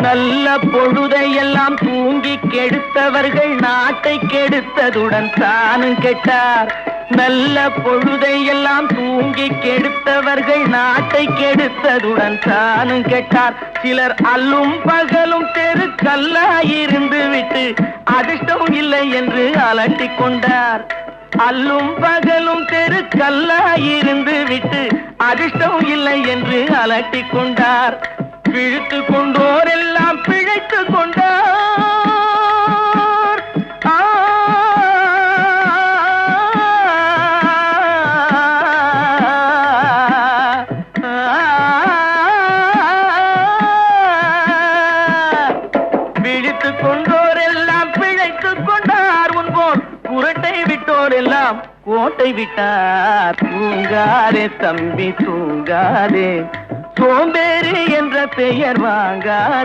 நல்ல பொழுதையெல்லாம் தூங்கி கெடுத்தவர்கள் நாட்டை கெடுத்ததுடன் தானும் கெட்டார். நல்ல பொழுதையெல்லாம் தூங்கி கெடுத்தவர்கள் நாட்டை கெடுத்ததுடன் தானும் கெட்டார். சிலர் அல்லும் பகலும் தெருக்கல்லாயிருந்து விட்டு அதிர்ஷ்டம் இல்லை என்று அலட்டிக் கொண்டார். அல்லும் பகலும் தெருக்கல்லாயிருந்து விட்டு அதிர்ஷ்டம் இல்லை என்று அலட்டிக் கொண்டார். பிழைத்து கொண்டோர் எல்லாம் பிழைத்து கொண்டார். பிழைத்து கொண்டோர் எல்லாம் பிழைத்து கொண்டார். உன்போல் குரட்டை விட்டோர் எல்லாம் கோட்டை விட்டார். தூங்காதே தம்பி தூங்காதே, சோம்பேறி என்ற பெயர் வாங்காதே.